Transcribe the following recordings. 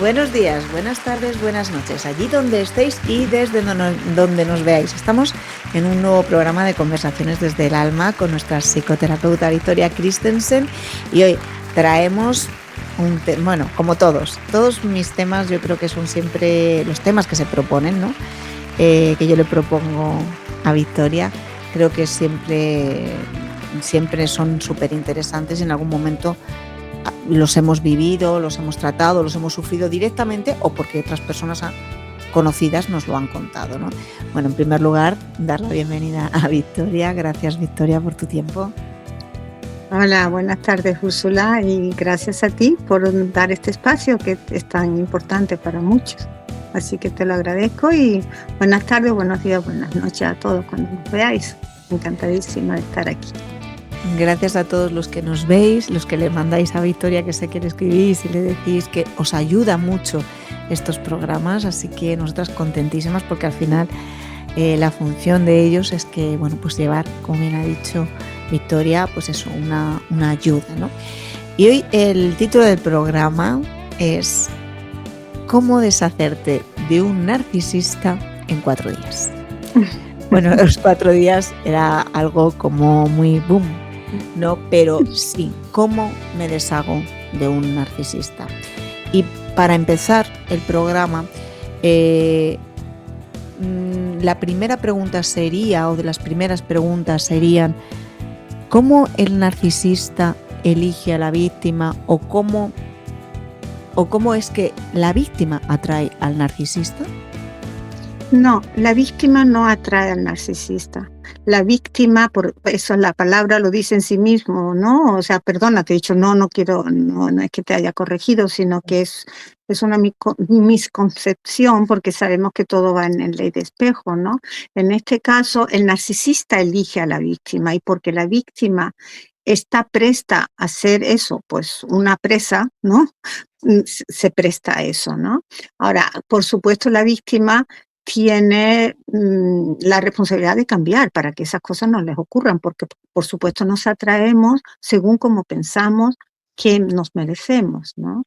Buenos días, buenas tardes, buenas noches, allí donde estéis y desde donde nos veáis. Estamos en un nuevo programa de Conversaciones desde el Alma con nuestra psicoterapeuta Victoria Christensen, y hoy traemos bueno, como todos mis temas, yo creo que son siempre los temas que se proponen, ¿no? Que yo le propongo a Victoria, creo que siempre son súper interesantes y en algún momento los hemos vivido, los hemos tratado, los hemos sufrido directamente o porque otras personas conocidas nos lo han contado, ¿no? Bueno, en primer lugar, dar la bienvenida a Victoria. Gracias, Victoria, por tu tiempo. Hola, buenas tardes, Úrsula, y gracias a ti por dar este espacio que es tan importante para muchos. Así que te lo agradezco y buenas tardes, buenos días, buenas noches a todos cuando nos veáis. Encantadísima de estar aquí. Gracias a todos los que nos veis, los que le mandáis a Victoria, que sé que le escribís y le decís que os ayuda mucho estos programas, así que nosotras contentísimas porque al final la función de ellos es que, bueno, pues llevar, como bien ha dicho Victoria, pues eso, una ayuda, ¿no? Y hoy el título del programa es ¿Cómo deshacerte de un narcisista en 4 días? Bueno, los 4 días era algo como muy boom, ¿no? Pero sí, ¿cómo me deshago de un narcisista? Y para empezar el programa, la primera pregunta sería, o de las primeras preguntas serían, ¿cómo el narcisista elige a la víctima o cómo es que la víctima atrae al narcisista? No, la víctima no atrae al narcisista. La víctima, por eso la palabra lo dice en sí mismo, ¿no? O sea, perdona, te he dicho, no quiero, no es que te haya corregido, sino que es una misconcepción, porque sabemos que todo va en ley de espejo, ¿no? En este caso, el narcisista elige a la víctima, y porque la víctima está presta a hacer eso, pues una presa, ¿no? Se presta a eso, ¿no? Ahora, por supuesto, la víctima tiene la responsabilidad de cambiar para que esas cosas no les ocurran, porque por supuesto nos atraemos según como pensamos que nos merecemos, ¿no?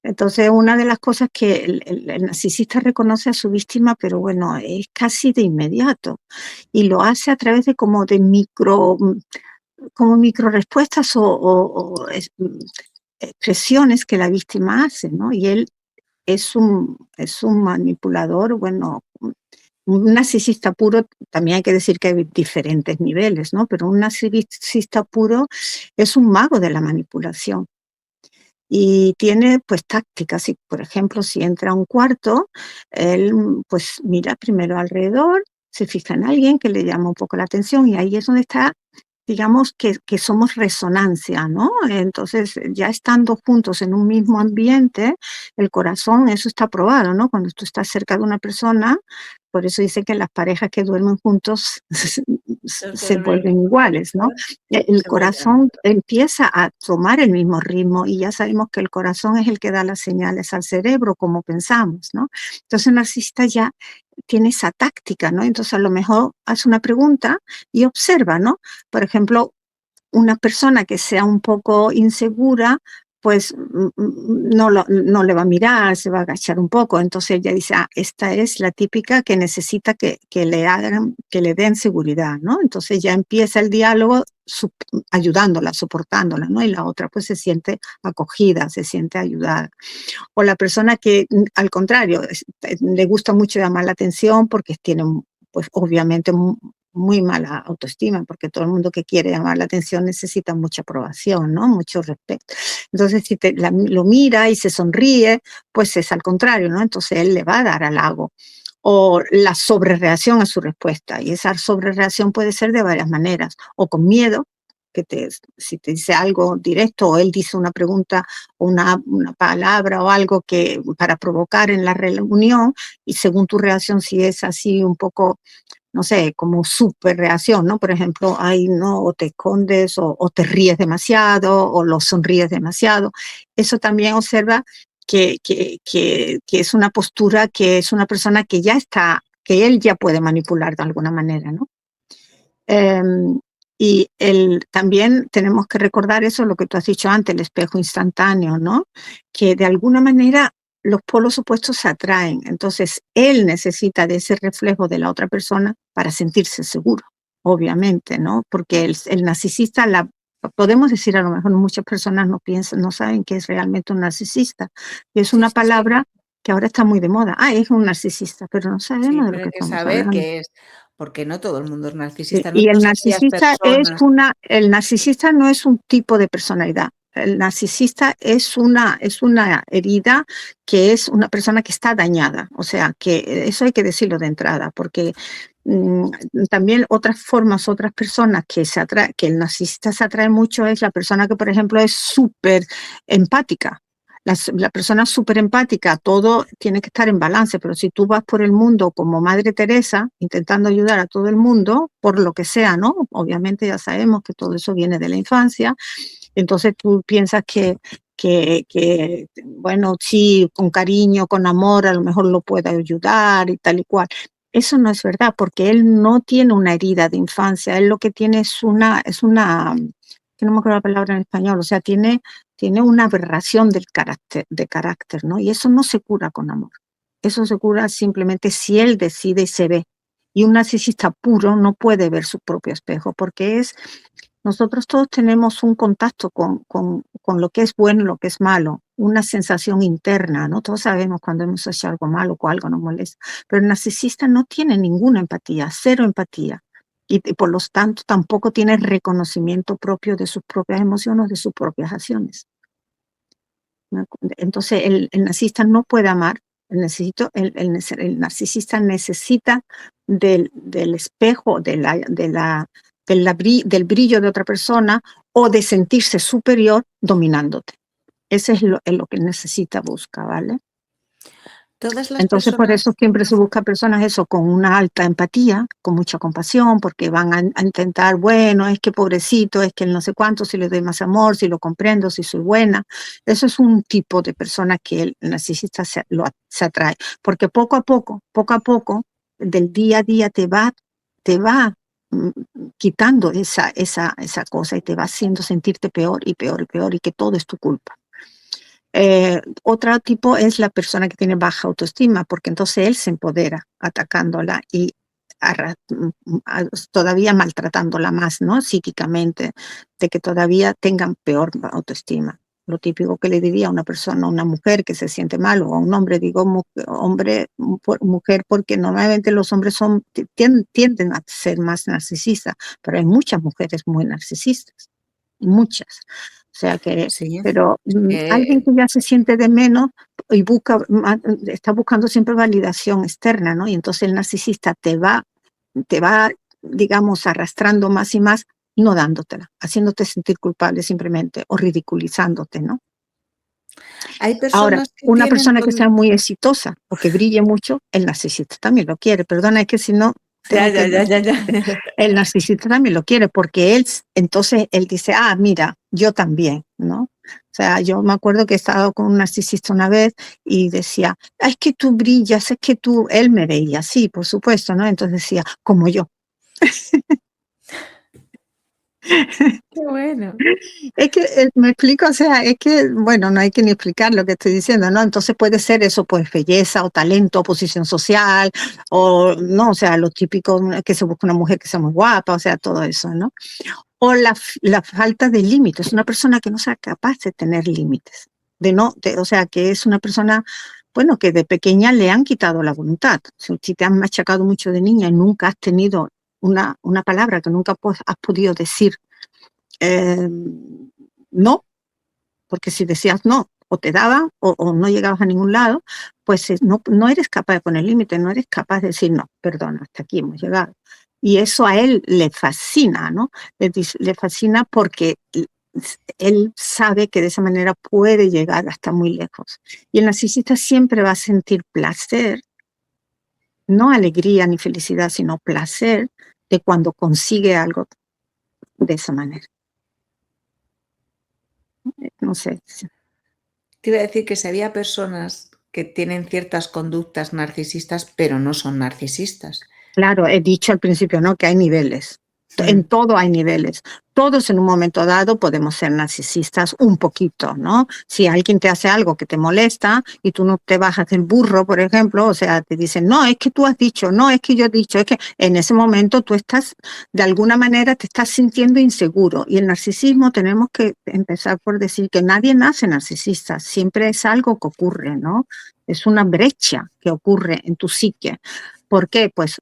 Entonces, una de las cosas que el narcisista reconoce a su víctima, pero bueno, es casi de inmediato, y lo hace a través de como micro respuestas o expresiones que la víctima hace, ¿no? Y él es un manipulador, bueno, un narcisista puro. También hay que decir que hay diferentes niveles, ¿no? Pero un narcisista puro es un mago de la manipulación. Y tiene, pues, tácticas. Y, por ejemplo, si entra a un cuarto, él, pues, mira primero alrededor, se fija en alguien que le llama un poco la atención, y ahí es donde está, digamos, que somos resonancia, ¿no? Entonces, ya estando juntos en un mismo ambiente, el corazón, eso está probado, ¿no? Cuando tú estás cerca de una persona, por eso dicen que las parejas que duermen juntos se vuelven iguales, ¿no? El corazón empieza a tomar el mismo ritmo, y ya sabemos que el corazón es el que da las señales al cerebro, como pensamos, ¿no? Entonces, el narcisista ya tiene esa táctica, ¿no? Entonces, a lo mejor hace una pregunta y observa, ¿no? Por ejemplo, una persona que sea un poco insegura, pues no le va a mirar, se va a agachar un poco. Entonces ella dice, esta es la típica que necesita que le den seguridad, ¿no? Entonces ya empieza el diálogo ayudándola, soportándola, ¿no? Y la otra pues se siente acogida, se siente ayudada. O la persona que, al contrario, le gusta mucho llamar la atención porque tiene, pues obviamente, muy mala autoestima, porque todo el mundo que quiere llamar la atención necesita mucha aprobación, ¿no? Mucho respeto. Entonces, si lo mira y se sonríe, pues es al contrario, ¿no? Entonces él le va a dar halago. O la sobrereacción a su respuesta, y esa sobrereacción puede ser de varias maneras, o con miedo, si te dice algo directo, o él dice una pregunta o una palabra o algo que para provocar en la reunión, y según tu reacción, si es así un poco, no sé, como súper reacción, ¿no? Por ejemplo, ay, no, o te escondes, o te ríes demasiado, o lo sonríes demasiado. Eso también observa que es una postura, que es una persona que ya está, que él ya puede manipular de alguna manera, ¿no? Y también tenemos que recordar eso, lo que tú has dicho antes, el espejo instantáneo, ¿no? Que de alguna manera los polos opuestos se atraen. Entonces, él necesita de ese reflejo de la otra persona para sentirse seguro, obviamente, ¿no? Porque el narcisista, podemos decir, a lo mejor muchas personas no piensan, no saben qué es realmente un narcisista. Y es Sí, una sí, sí. palabra que ahora está muy de moda. Ah, es un narcisista, pero no Sí, sabemos de lo pero que hay que estamos saber hablando. qué es, porque no todo el mundo es Sí, narcisista, no y todas aquellas personas. el narcisista no es un tipo de personalidad. El narcisista es una herida que es una persona que está dañada. O sea, que eso hay que decirlo de entrada, porque mm, también otras formas, otras personas que el narcisista se atrae mucho es la persona que, por ejemplo, es súper empática. La persona súper empática, todo tiene que estar en balance, pero si tú vas por el mundo como Madre Teresa, intentando ayudar a todo el mundo, por lo que sea, ¿no? Obviamente ya sabemos que todo eso viene de la infancia, entonces tú piensas bueno, sí, con cariño, con amor, a lo mejor lo puede ayudar y tal y cual. Eso no es verdad, porque él no tiene una herida de infancia, él lo que tiene que no me acuerdo la palabra en español, o sea, tiene una aberración de carácter, ¿no? Y eso no se cura con amor. Eso se cura simplemente si él decide y se ve. Y un narcisista puro no puede ver su propio espejo, porque nosotros todos tenemos un contacto con lo que es bueno y lo que es malo, una sensación interna, ¿no? Todos sabemos cuando hemos hecho algo malo o algo nos molesta, pero el narcisista no tiene ninguna empatía, cero empatía. Y por lo tanto tampoco tiene reconocimiento propio de sus propias emociones, de sus propias acciones. Entonces el narcisista no puede amar, el narcisista necesita del espejo, del brillo de otra persona o de sentirse superior dominándote. Ese es lo que necesita, busca, ¿vale? Todas las Entonces, por eso personas, siempre se busca personas eso con una alta empatía, con mucha compasión, porque van a intentar, bueno, es que pobrecito, es que el no sé cuánto, si le doy más amor, si lo comprendo, si soy buena. Eso es un tipo de persona que el narcisista se atrae, porque poco a poco, del día a día te va mm, quitando esa cosa y te va haciendo sentirte peor y peor y peor y que todo es tu culpa. Otro tipo es la persona que tiene baja autoestima, porque entonces él se empodera atacándola y todavía maltratándola más, ¿no? Psíquicamente, de que todavía tengan peor autoestima. Lo típico que le diría a una persona, a una mujer que se siente mal, o a un hombre, digo mujer, porque normalmente los hombres tienden a ser más narcisistas, pero hay muchas mujeres muy narcisistas, muchas. O sea que sí, pero alguien que que ya se siente de menos y está buscando siempre validación externa, ¿no? Y entonces el narcisista te va, digamos, arrastrando más y más, no dándotela, haciéndote sentir culpable simplemente o ridiculizándote, ¿no? hay Ahora, personas que una tienen persona que sea muy exitosa o que brille mucho, el narcisista también lo quiere. Perdona, es que si no, ya, tengo ya, que ya, ya, ya. el narcisista también lo quiere porque entonces él dice, ah, mira, yo también, ¿no? O sea, yo me acuerdo que he estado con un narcisista una vez y decía, "Ah, es que tú brillas, es que él me veía, sí, por supuesto, ¿no? Entonces decía, como yo. Qué bueno. Es que me explico, o sea, es que, bueno, no hay que ni explicar lo que estoy diciendo, ¿no? Entonces puede ser eso, pues belleza o talento, o posición social, o no, o sea, lo típico que se busca una mujer que sea muy guapa, o sea, todo eso, ¿no? O la falta de límites, una persona que no sea capaz de tener límites, o sea, que es una persona, bueno, que de pequeña le han quitado la voluntad. Si te han machacado mucho de niña y nunca has tenido una palabra que nunca has podido decir eh, no, porque si decías no, o te daban o no llegabas a ningún lado, pues no eres capaz de poner límites, no eres capaz de decir no, perdona, hasta aquí hemos llegado. Y eso a él le fascina, ¿no? Le fascina porque él sabe que de esa manera puede llegar hasta muy lejos. Y el narcisista siempre va a sentir placer, no alegría ni felicidad, sino placer de cuando consigue algo de esa manera. No sé. Te iba a decir que si había personas que tienen ciertas conductas narcisistas, pero no son narcisistas. Claro, he dicho al principio, ¿no? Que hay niveles. En todo hay niveles. Todos en un momento dado podemos ser narcisistas un poquito, ¿no? Si alguien te hace algo que te molesta y tú no te bajas del burro, por ejemplo, o sea, te dicen, no, es que tú has dicho, no, es que yo he dicho, es que en ese momento tú estás, de alguna manera te estás sintiendo inseguro. Y el narcisismo tenemos que empezar por decir que nadie nace narcisista, siempre es algo que ocurre, ¿no? Es una brecha que ocurre en tu psique. ¿Por qué? Pues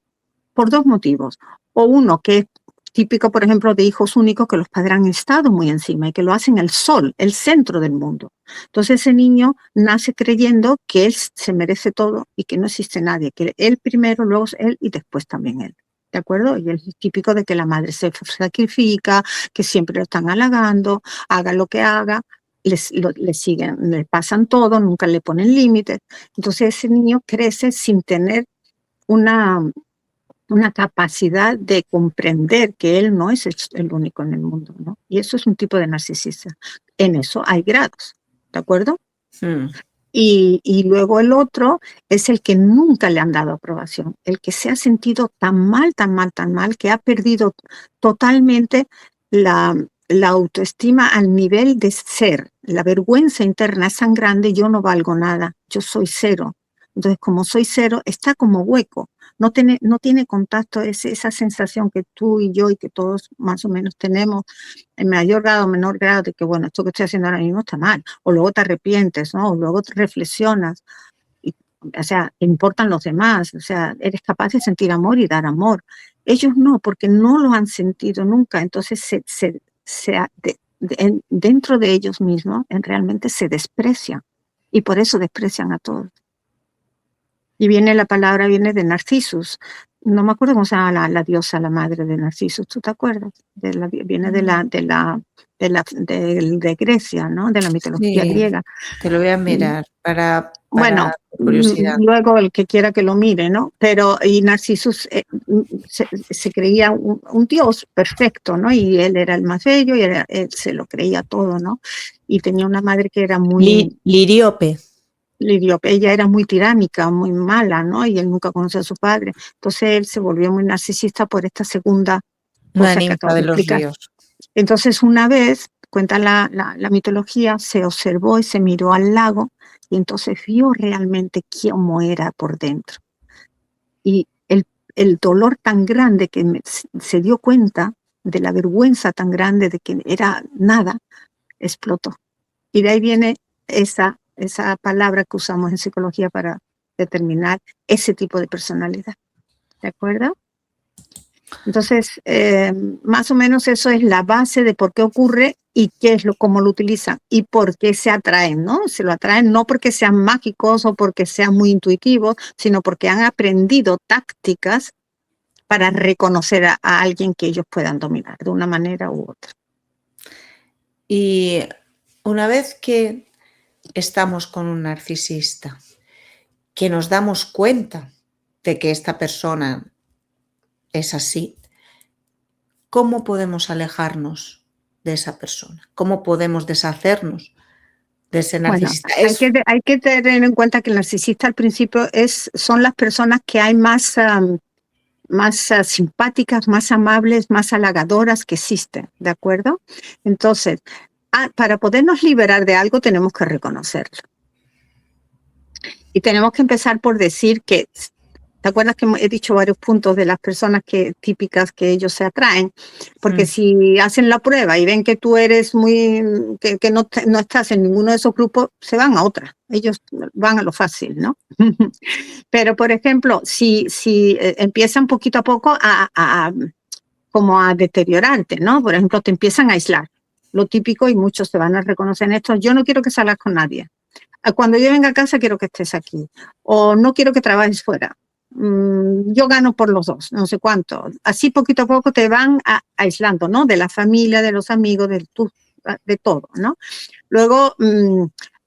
por dos motivos. O uno, que es típico, por ejemplo, de hijos únicos que los padres han estado muy encima y que lo hacen el sol, el centro del mundo. Entonces ese niño nace creyendo que él se merece todo y que no existe nadie, que él primero, luego él y después también él. ¿De acuerdo? Y es típico de que la madre se sacrifica, que siempre lo están halagando, haga lo que haga, le siguen, le pasan todo, nunca le ponen límites. Entonces ese niño crece sin tener una capacidad de comprender que él no es el único en el mundo, ¿no? Y eso es un tipo de narcisista. En eso hay grados, ¿de acuerdo? Y luego el otro es el que nunca le han dado aprobación, el que se ha sentido tan mal, tan mal, tan mal, que ha perdido totalmente la autoestima al nivel de ser. La vergüenza interna es tan grande, yo no valgo nada, yo soy cero. Entonces, como soy cero, está como hueco. No tiene contacto, esa sensación que tú y yo y que todos más o menos tenemos en mayor grado o menor grado de que, bueno, esto que estoy haciendo ahora mismo está mal, o luego te arrepientes, ¿no? O luego te reflexionas, o sea, te importan los demás, o sea, eres capaz de sentir amor y dar amor. Ellos no, porque no lo han sentido nunca, entonces dentro de ellos mismos realmente se desprecian y por eso desprecian a todos. Y la palabra viene de Narcissus. No me acuerdo cómo se llama la diosa, la madre de Narcissus. ¿Tú te acuerdas? Viene de Grecia, ¿no? De la mitología griega. Te lo voy a mirar para bueno, curiosidad. Luego el que quiera que lo mire, ¿no? Y Narcissus se creía un dios perfecto, ¿no? Y él era el más bello y él se lo creía todo, ¿no? Y tenía una madre que era muy... Liríope. Ella era muy tiránica, muy mala, ¿no? Y él nunca conoció a su padre. Entonces él se volvió muy narcisista por esta segunda cosa que acabo de explicar. Ríos. Entonces una vez, cuenta la mitología, se observó y se miró al lago y entonces vio realmente cómo era por dentro. Y el dolor tan grande que se dio cuenta de la vergüenza tan grande de que era nada, explotó. Y de ahí viene esa palabra que usamos en psicología para determinar ese tipo de personalidad. ¿De acuerdo? Entonces, más o menos eso es la base de por qué ocurre y cómo lo utilizan y por qué se atraen, ¿no? Se lo atraen no porque sean mágicos o porque sean muy intuitivos, sino porque han aprendido tácticas para reconocer a alguien que ellos puedan dominar de una manera u otra. Y una vez que estamos con un narcisista, que nos damos cuenta de que esta persona es así, ¿cómo podemos alejarnos de esa persona? ¿Cómo podemos deshacernos de ese narcisista? Bueno, hay que tener en cuenta que el narcisista al principio son las personas que hay más simpáticas, más amables, más halagadoras que existen, ¿de acuerdo? Entonces, para podernos liberar de algo tenemos que reconocerlo. Y tenemos que empezar por decir que, ¿te acuerdas que he dicho varios puntos de las personas típicas que ellos se atraen? Porque si hacen la prueba y ven que tú eres que no estás en ninguno de esos grupos, se van a otra. Ellos van a lo fácil, ¿no? Pero, por ejemplo, si empiezan poquito a poco como a deteriorarte, ¿no? Por ejemplo, te empiezan a aislar. Lo típico, y muchos se van a reconocer en esto, yo no quiero que salgas con nadie. Cuando yo venga a casa quiero que estés aquí. O no quiero que trabajes fuera. Yo gano por los dos, no sé cuánto. Así poquito a poco te van aislando, ¿no? De la familia, de los amigos, de todo, ¿no? Luego,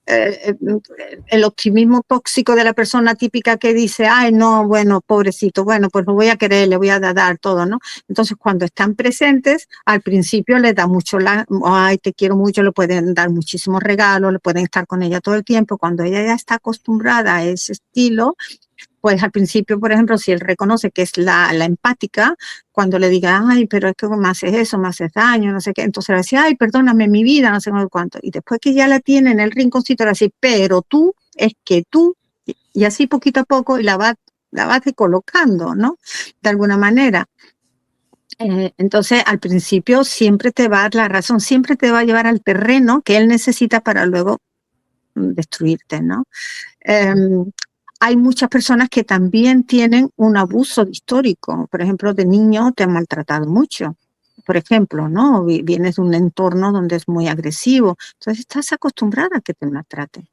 el optimismo tóxico de la persona típica que dice, ay, no, bueno, pobrecito, bueno, pues lo voy a querer, le voy a dar todo, ¿no? Entonces, cuando están presentes, al principio les da mucho, ay, te quiero mucho, le pueden dar muchísimos regalos, le pueden estar con ella todo el tiempo. Cuando ella ya está acostumbrada a ese estilo, pues al principio, por ejemplo, si él reconoce que es la empática, cuando le diga, ay, pero es que me haces eso, me haces daño, no sé qué, entonces le va a decir, ay, perdóname mi vida, no sé cuánto. Y después que ya la tiene en el rinconcito, le va a decir, pero tú, es que tú, y así poquito a poco, y la vas colocando, ¿no? De alguna manera. Entonces, al principio siempre te va a dar la razón, siempre te va a llevar al terreno que él necesita para luego destruirte, ¿no? Hay muchas personas que también tienen un abuso histórico. Por ejemplo, de niño te han maltratado mucho. Por ejemplo, ¿no? Vienes de un entorno donde es muy agresivo. Entonces estás acostumbrada a que te maltraten.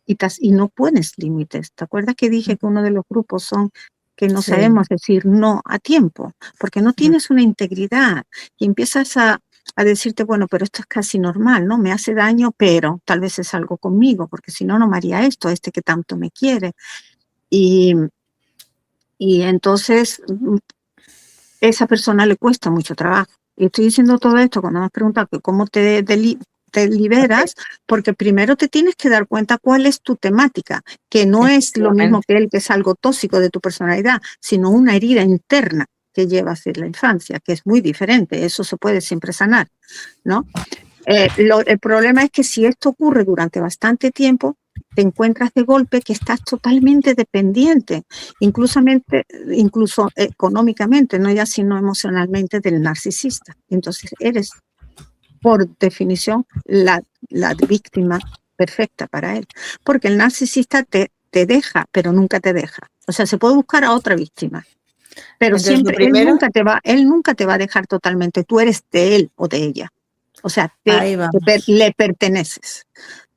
Y no pones límites. ¿Te acuerdas que dije que uno de los grupos son que no Sí. sabemos decir no a tiempo? Porque no tienes una integridad y empiezas a decirte, bueno, pero esto es casi normal, ¿no? Me hace daño, pero tal vez es algo conmigo, porque si no, no me haría esto, este que tanto me quiere. Y entonces esa persona le cuesta mucho trabajo. Y estoy diciendo todo esto cuando me has preguntado que cómo te liberas, porque primero te tienes que dar cuenta cuál es tu temática, que no es lo mismo que que es algo tóxico de tu personalidad, sino una herida interna que llevas en la infancia, que es muy diferente. Eso se puede siempre sanar, ¿no? El problema es que si esto ocurre durante bastante tiempo, te encuentras de golpe que estás totalmente dependiente, incluso económicamente, no ya sino emocionalmente, del narcisista. Entonces eres, por definición, la víctima perfecta para él. Porque el narcisista te deja, pero nunca te deja. O sea, se puede buscar a otra víctima, pero Entonces, siempre, él nunca te va a dejar totalmente. Tú eres de él o de ella. O sea, le perteneces.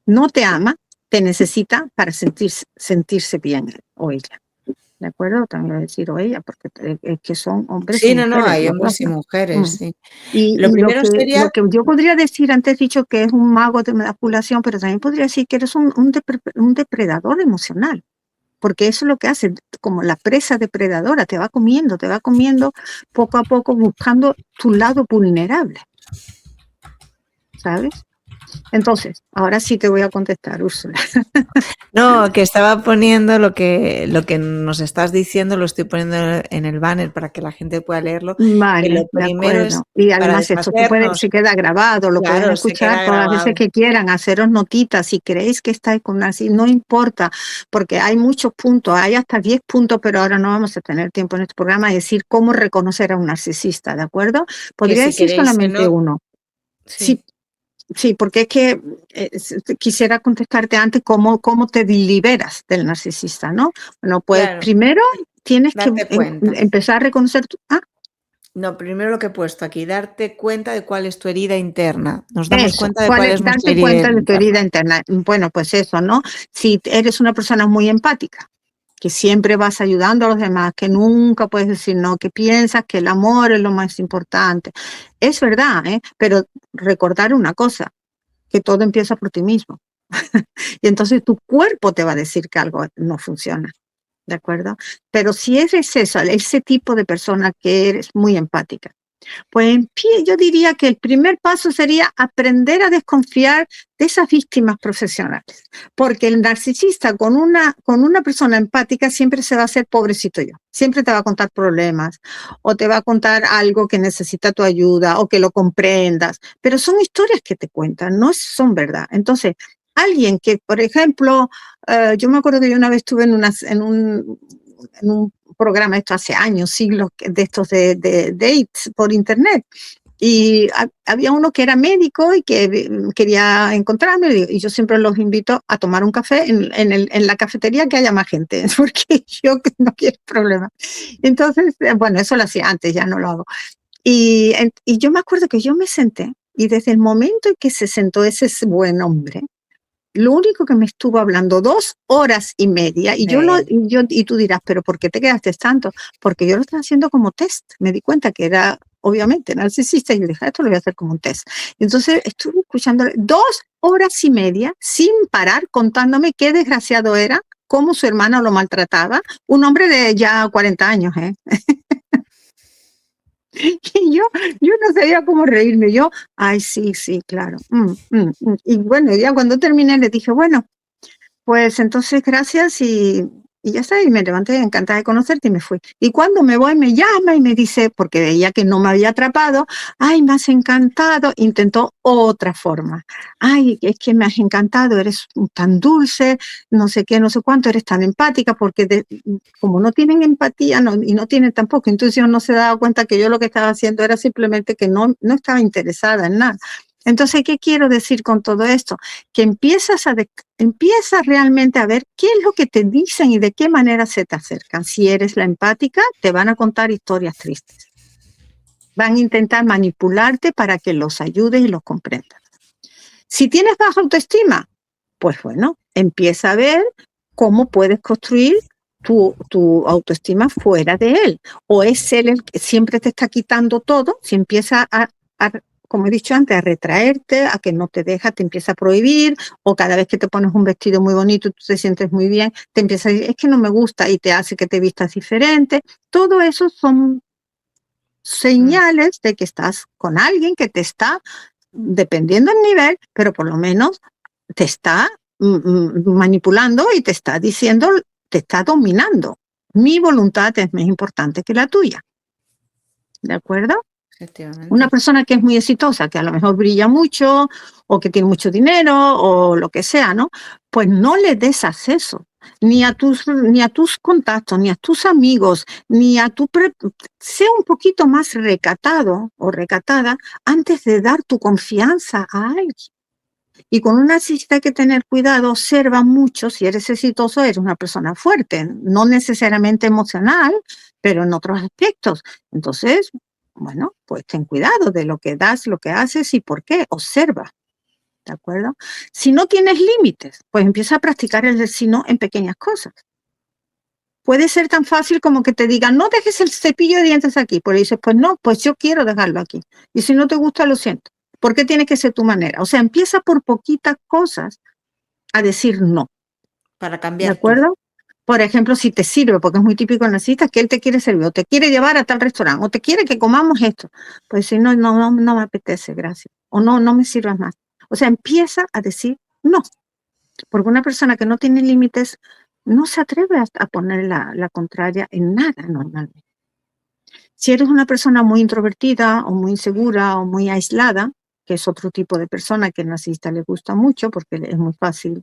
No te ama, te necesita para sentirse bien él o ella. ¿De acuerdo? También voy a decir o ella, porque es que son hombres y Sí, no, mujeres. hay Los hombres dos, y ¿no? mujeres, sí. Y Lo primero sería... lo que yo podría decir, antes he dicho que es un mago de manipulación, pero también podría decir que eres un depredador emocional, porque eso es lo que hace, como la presa depredadora, te va comiendo poco a poco, buscando tu lado vulnerable, ¿sabes? Entonces, ahora sí te voy a contestar, Úrsula. No, que estaba poniendo lo que nos estás diciendo, lo estoy poniendo en el banner para que la gente pueda leerlo. Que lo Vale, de primero es acuerdo. Y para además esto deshacernos. se queda grabado, lo pueden Claro, se escuchar queda todas las veces grabado. que quieran, haceros notitas. Si creéis que estáis con no importa, porque hay muchos puntos, hay hasta 10 puntos, pero ahora no vamos a tener tiempo en este programa de decir cómo reconocer a un narcisista, ¿de acuerdo? Que Podría si decir queréis se solamente no... uno. Sí. Sí, sí, porque es que quisiera contestarte antes cómo te liberas del narcisista, ¿no? Bueno, pues Claro, primero tienes que darte cuenta. empezar a reconocer No, primero lo que he puesto aquí, darte cuenta de cuál es tu herida interna. Nos damos eso, cuenta de cuál es nuestra darte herida cuenta de tu herida interna. interna. Bueno, pues eso, ¿no? Si eres una persona muy empática, que siempre vas ayudando a los demás, que nunca puedes decir no, que piensas que el amor es lo más importante. Es verdad, ¿eh? Pero recordar una cosa, que todo empieza por ti mismo. Y entonces tu cuerpo te va a decir que algo no funciona. ¿De acuerdo? Pero si eres ese tipo de persona que eres muy empática, pues yo diría que el primer paso sería aprender a desconfiar de esas víctimas profesionales, porque el narcisista con una persona empática siempre se va a hacer pobrecito yo, siempre te va a contar problemas o te va a contar algo que necesita tu ayuda o que lo comprendas, pero son historias que te cuentan, no son verdad. Entonces, alguien que, por ejemplo, yo me acuerdo que yo una vez estuve en un programa, esto hace años, siglos, de estos de dates por internet. Y había uno que era médico y que quería encontrarme, y yo siempre los invito a tomar un café en la cafetería que haya más gente, porque yo no quiero problemas. Entonces, bueno, eso lo hacía antes, ya no lo hago. Y yo me acuerdo que yo me senté, y desde el momento en que se sentó ese buen hombre, lo único que me estuvo hablando 2 horas y media, y tú dirás, pero ¿por qué te quedaste tanto? Porque yo lo estaba haciendo como test. Me di cuenta que era, obviamente, narcisista, y yo dije, esto lo voy a hacer como un test. Y entonces estuve escuchándole 2 horas y media sin parar, contándome qué desgraciado era, cómo su hermana lo maltrataba, un hombre de ya 40 años, ¿eh? Y yo no sabía cómo reírme. Yo, ay, sí, sí, claro. Y bueno, ya cuando terminé le dije, bueno, pues entonces gracias, y Y ya está, y me levanté encantada de conocerte y me fui. Y cuando me voy me llama y me dice, porque veía que no me había atrapado, ay, me has encantado, intentó otra forma. Ay, es que me has encantado, eres tan dulce, no sé qué, no sé cuánto, eres tan empática, porque como no tienen empatía y no tienen tampoco intuición, no se daba cuenta que yo lo que estaba haciendo era simplemente que no estaba interesada en nada. Entonces, ¿qué quiero decir con todo esto? Que empiezas realmente a ver qué es lo que te dicen y de qué manera se te acercan. Si eres la empática, te van a contar historias tristes. Van a intentar manipularte para que los ayudes y los comprendas. Si tienes baja autoestima, pues bueno, empieza a ver cómo puedes construir tu autoestima fuera de él. O es él el que siempre te está quitando todo, si empieza como he dicho antes, a retraerte, a que no te deja, te empieza a prohibir, o cada vez que te pones un vestido muy bonito y tú te sientes muy bien, te empieza a decir, es que no me gusta y te hace que te vistas diferente. Todo eso son señales de que estás con alguien que te está, dependiendo del nivel, pero por lo menos te está manipulando y te está diciendo, te está dominando. Mi voluntad es más importante que la tuya. ¿De acuerdo? Una persona que es muy exitosa, que a lo mejor brilla mucho, o que tiene mucho dinero, o lo que sea, ¿no? Pues no le des acceso, ni a tus contactos, ni a tus amigos, ni a sea un poquito más recatado o recatada antes de dar tu confianza a alguien. Y con una narcisista hay que tener cuidado, observa mucho, si eres exitoso, eres una persona fuerte, no necesariamente emocional, pero en otros aspectos. Entonces, bueno, pues ten cuidado de lo que das, lo que haces y por qué, observa, ¿de acuerdo? Si no tienes límites, pues empieza a practicar el si no en pequeñas cosas. Puede ser tan fácil como que te digan, no dejes el cepillo de dientes aquí, pues dices, pues no, pues yo quiero dejarlo aquí. Y si no te gusta, lo siento. ¿Por qué tiene que ser tu manera? O sea, empieza por poquitas cosas a decir no. Para cambiar. ¿De acuerdo? Por ejemplo, si te sirve, porque es muy típico en las citas, que él te quiere servir, o te quiere llevar a tal restaurante, o te quiere que comamos esto. Pues si no me apetece, gracias. O no me sirvas más. O sea, empieza a decir no. Porque una persona que no tiene límites no se atreve a poner la contraria en nada normalmente. Si eres una persona muy introvertida, o muy insegura, o muy aislada, que es otro tipo de persona que al narcisista le gusta mucho, porque es muy fácil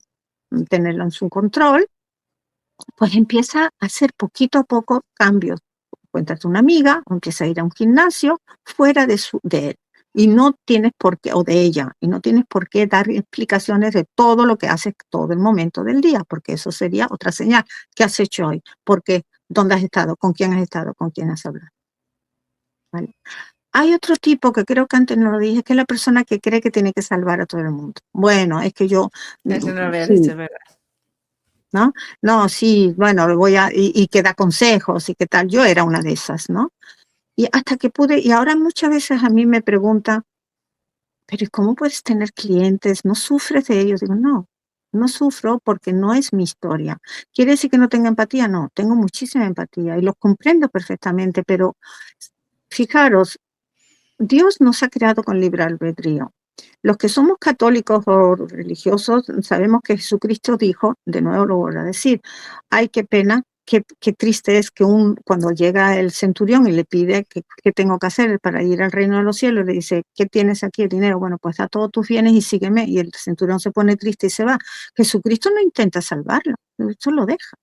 tenerlo en su control, pues empieza a hacer poquito a poco cambios. Cuéntate una amiga, o empieza a ir a un gimnasio fuera de él. Y no tienes por qué, o de ella, y no tienes por qué dar explicaciones de todo lo que haces todo el momento del día, porque eso sería otra señal. ¿Qué has hecho hoy? ¿Por qué? ¿Dónde has estado? ¿Con quién has estado? ¿Con quién has hablado? ¿Vale? Hay otro tipo que creo que antes no lo dije, que es la persona que cree que tiene que salvar a todo el mundo. Bueno, es que yo... Eso no lo había dicho, ¿verdad? ¿No? No, sí, bueno, y que da consejos y qué tal. Yo era una de esas, ¿no? Y hasta que pude, y ahora muchas veces a mí me preguntan, pero ¿cómo puedes tener clientes? ¿No sufres de ellos? Digo, no sufro porque no es mi historia. ¿Quiere decir que no tengo empatía? No, tengo muchísima empatía y los comprendo perfectamente, pero fijaros, Dios nos ha creado con libre albedrío. Los que somos católicos o religiosos sabemos que Jesucristo dijo, de nuevo lo voy a decir, ay, qué pena, qué triste es que cuando llega el centurión y le pide qué tengo que hacer para ir al reino de los cielos, le dice, ¿qué tienes aquí? El dinero. Bueno, pues da todos tus bienes y sígueme. Y el centurión se pone triste y se va. Jesucristo no intenta salvarlo, Jesucristo lo deja.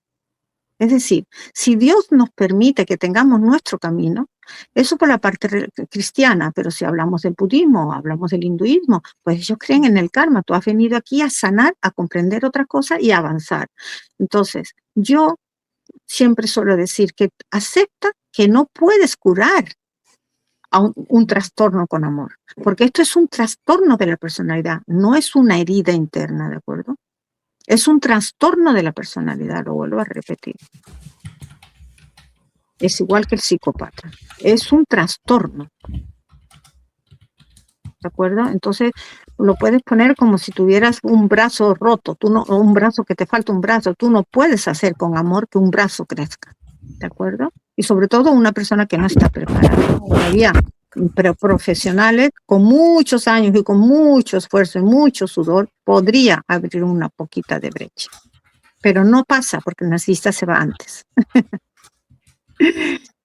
Es decir, si Dios nos permite que tengamos nuestro camino, eso por la parte cristiana, pero si hablamos del budismo o hablamos del hinduismo, pues ellos creen en el karma. Tú has venido aquí a sanar, a comprender otras cosas y a avanzar. Entonces, yo siempre suelo decir que acepta que no puedes curar a un trastorno con amor, porque esto es un trastorno de la personalidad, no es una herida interna, ¿de acuerdo? Es un trastorno de la personalidad, lo vuelvo a repetir. Es igual que el psicópata. Es un trastorno. ¿De acuerdo? Entonces, lo puedes poner como si tuvieras un brazo roto, o un brazo que te falta un brazo. Tú no puedes hacer con amor que un brazo crezca. ¿De acuerdo? Y sobre todo una persona que no está preparada todavía. Pero profesionales con muchos años y con mucho esfuerzo y mucho sudor podría abrir una poquita de brecha. pero no pasa porque el narcisista se va antes.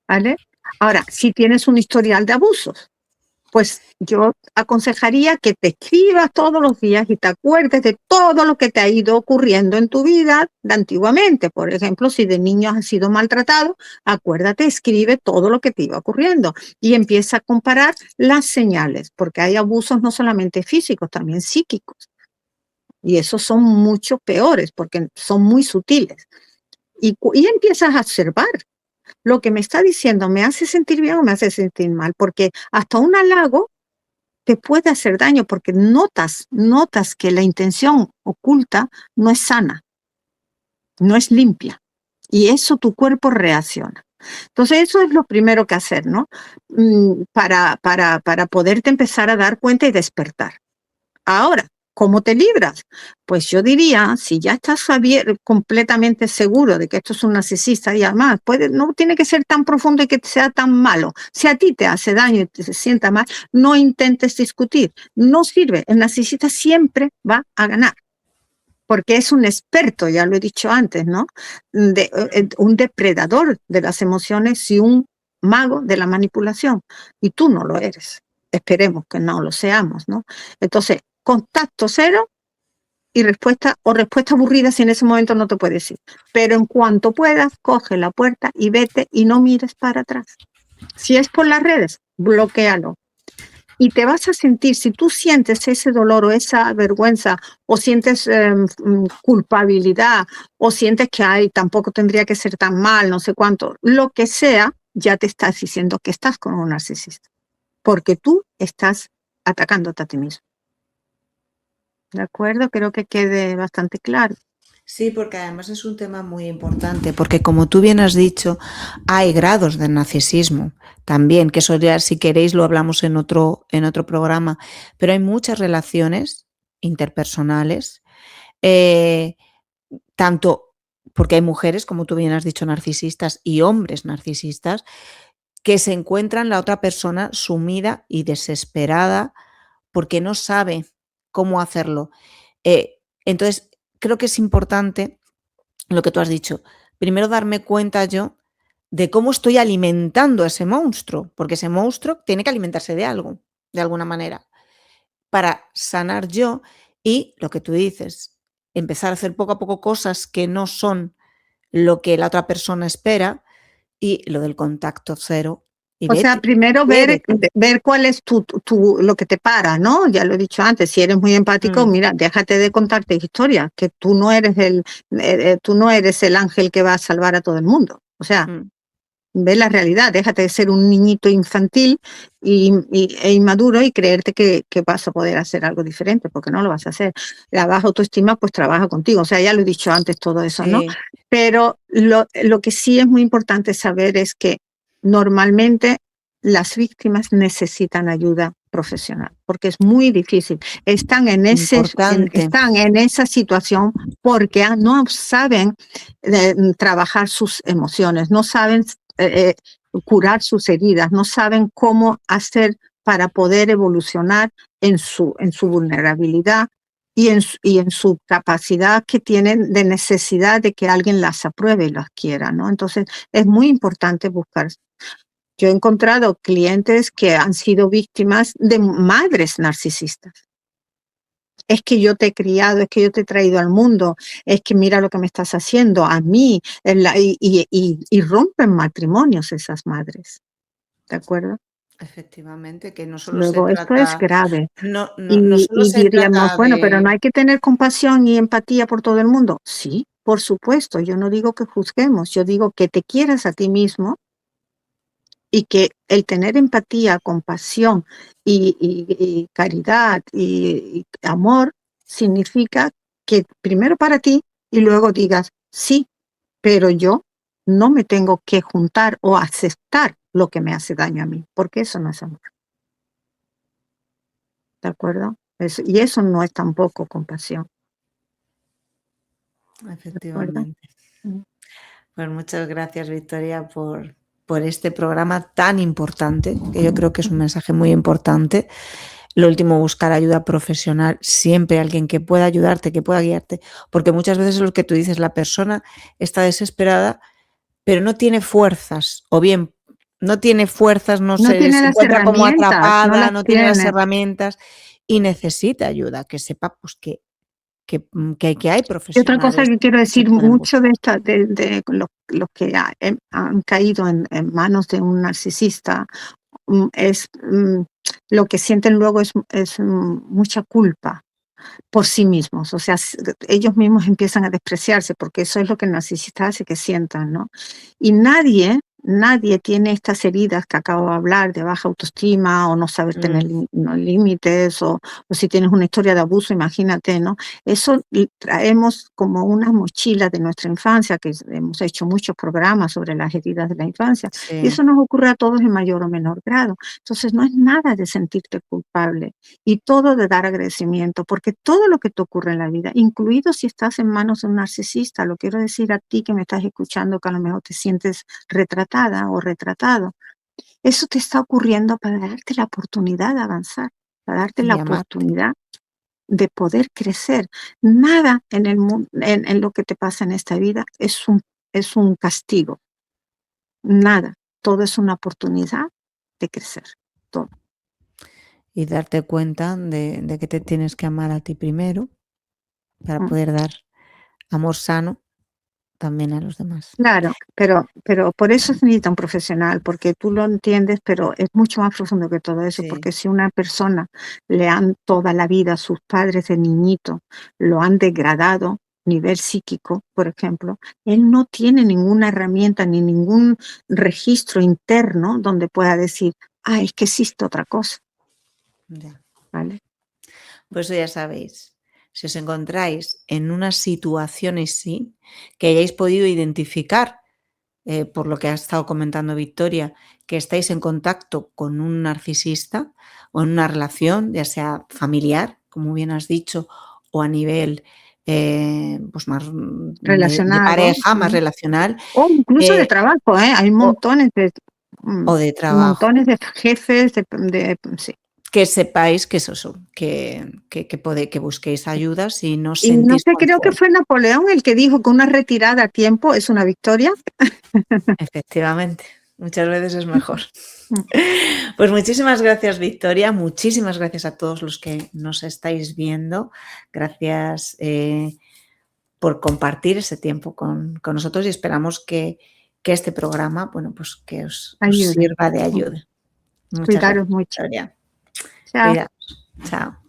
¿Vale? Ahora, si tienes un historial de abusos, pues yo aconsejaría que te escribas todos los días y te acuerdes de todo lo que te ha ido ocurriendo en tu vida de antiguamente. Por ejemplo, si de niño has sido maltratado, acuérdate, escribe todo lo que te iba ocurriendo y empieza a comparar las señales, porque hay abusos no solamente físicos, también psíquicos. Y esos son mucho peores porque son muy sutiles. Y empiezas a observar lo que me está diciendo, ¿me hace sentir bien o me hace sentir mal? Porque hasta un halago te puede hacer daño porque notas que la intención oculta no es sana, no es limpia. Y eso tu cuerpo reacciona. Entonces eso es lo primero que hacer, ¿no? Para poderte empezar a dar cuenta y despertar. Ahora, ¿cómo te libras? Pues yo diría, si ya estás completamente seguro de que esto es un narcisista y además no tiene que ser tan profundo y que sea tan malo. Si a ti te hace daño y te sienta mal, no intentes discutir. No sirve. El narcisista siempre va a ganar. Porque es un experto, ya lo he dicho antes, ¿no? Un depredador de las emociones y un mago de la manipulación. Y tú no lo eres. Esperemos que no lo seamos, ¿no? Entonces, contacto cero y respuesta aburrida si en ese momento no te puedes ir. Pero en cuanto puedas, coge la puerta y vete y no mires para atrás. Si es por las redes, bloquéalo. Y te vas a sentir, si tú sientes ese dolor o esa vergüenza o sientes culpabilidad o sientes que tampoco tendría que ser tan mal, no sé cuánto, lo que sea, ya te estás diciendo que estás con un narcisista. Porque tú estás atacándote a ti mismo. ¿De acuerdo? Creo que quede bastante claro. Sí, porque además es un tema muy importante, porque como tú bien has dicho, hay grados de narcisismo también, que eso ya, si queréis, lo hablamos en otro programa, pero hay muchas relaciones interpersonales, tanto porque hay mujeres, como tú bien has dicho, narcisistas y hombres narcisistas, que se encuentran la otra persona sumida y desesperada porque no sabe cómo hacerlo. Entonces, creo que es importante lo que tú has dicho. Primero darme cuenta yo de cómo estoy alimentando a ese monstruo, porque ese monstruo tiene que alimentarse de algo, de alguna manera, para sanar yo y lo que tú dices, empezar a hacer poco a poco cosas que no son lo que la otra persona espera y lo del contacto cero. Y O sea, vete, primero ver vete. cuál es lo que te para, ¿no? Ya lo he dicho antes, si eres muy empático, mira, déjate de contarte historias, que tú no eres el ángel que va a salvar a todo el mundo. O sea, ve la realidad, déjate de ser un niñito infantil e inmaduro y creerte que vas a poder hacer algo diferente, porque no lo vas a hacer. La baja autoestima, pues trabaja contigo. O sea, ya lo he dicho antes todo eso, ¿no? Sí. Pero lo que sí es muy importante saber es que normalmente las víctimas necesitan ayuda profesional, porque es muy difícil. Están en esa situación porque no saben trabajar sus emociones, no saben curar sus heridas, no saben cómo hacer para poder evolucionar en su vulnerabilidad y en su capacidad que tienen de necesidad de que alguien las apruebe y las quiera, ¿no? Entonces, es muy importante buscar. Yo he encontrado clientes que han sido víctimas de madres narcisistas. Es que yo te he criado, es que yo te he traído al mundo, es que mira lo que me estás haciendo a mí, y rompen matrimonios esas madres, ¿de acuerdo? Efectivamente, que no solo se Luego, esto es trata, grave. no solo Y se diríamos, trata bueno, pero no de. hay que tener compasión y empatía por todo el mundo. Sí, por supuesto, yo no digo que juzguemos, yo digo que te quieras a ti mismo y que el tener empatía, compasión y caridad y amor significa que primero para ti y luego digas, sí, pero yo no me tengo que juntar o aceptar lo que me hace daño a mí, porque eso no es amor. ¿De acuerdo? Y eso no es tampoco compasión. ¿De acuerdo? Efectivamente. Pues muchas gracias, Victoria, por este programa tan importante, que yo creo que es un mensaje muy importante. Lo último, buscar ayuda profesional, siempre alguien que pueda ayudarte, que pueda guiarte, porque muchas veces es lo que tú dices, la persona está desesperada, pero no tiene fuerzas, o bien no tiene fuerzas, no No se, tiene se las encuentra como herramientas, no atrapada, las no tiene las tiene. herramientas y necesita ayuda, que sepa pues que hay Y otra cosa profesionales que quiero que decir, pueden mucho buscar. de los que han caído en manos de un narcisista, es lo que sienten luego es mucha culpa por sí mismos. O sea, ellos mismos empiezan a despreciarse porque eso es lo que el narcisista hace que sientan, ¿no? Y nadie tiene estas heridas que acabo de hablar, de baja autoestima o no saber tener no, límites o si tienes una historia de abuso, imagínate, ¿no? Eso traemos como una mochila de nuestra infancia, que hemos hecho muchos programas sobre las heridas de la infancia, y Sí, eso nos ocurre a todos en mayor o menor grado. Entonces, no es nada de sentirte culpable y todo de dar agradecimiento, porque todo lo que te ocurre en la vida, incluido si estás en manos de un narcisista, lo quiero decir a ti que me estás escuchando, que a lo mejor te sientes retratada o retratado, eso te está ocurriendo para darte la oportunidad de avanzar, para darte la y amarte. oportunidad de poder crecer. Nada en el mundo, en lo que te pasa en esta vida es un castigo, nada. Todo es una oportunidad de crecer, todo. Y darte cuenta de que te tienes que amar a ti primero para Mm. poder dar amor sano también a los demás. Claro, pero por eso se necesita un profesional, porque tú lo entiendes, pero es mucho más profundo que todo eso, Sí, porque si una persona le han toda la vida, sus padres de niñito lo han degradado, nivel psíquico, por ejemplo, él no tiene ninguna herramienta ni ningún registro interno donde pueda decir, ah, es que existe otra cosa, ya. ¿vale? Pues eso ya sabéis. Si os encontráis en una situación así, que hayáis podido identificar, por lo que ha estado comentando Victoria, que estáis en contacto con un narcisista o en una relación, ya sea familiar, como bien has dicho, o a nivel pues más de Relacionado. pareja, más relacional, O incluso de eh, trabajo, ¿eh? Hay o, mm, o de trabajo. montones de jefes, sí. Que sepáis que es eso, que busquéis ayuda si no os Y no sentís sé, muy creo que fue fuertes. Napoleón el que dijo que una retirada a tiempo es una victoria. Efectivamente, muchas veces es mejor. Mm. Pues muchísimas gracias, Victoria. Muchísimas gracias a todos los que nos estáis viendo. Gracias por compartir ese tiempo con nosotros y esperamos que este programa, bueno, pues que os Ayude. sirva de Mm. ayuda. Muchas gracias, Cuidaros mucho. Victoria. Chao. Cuidaos. Chao.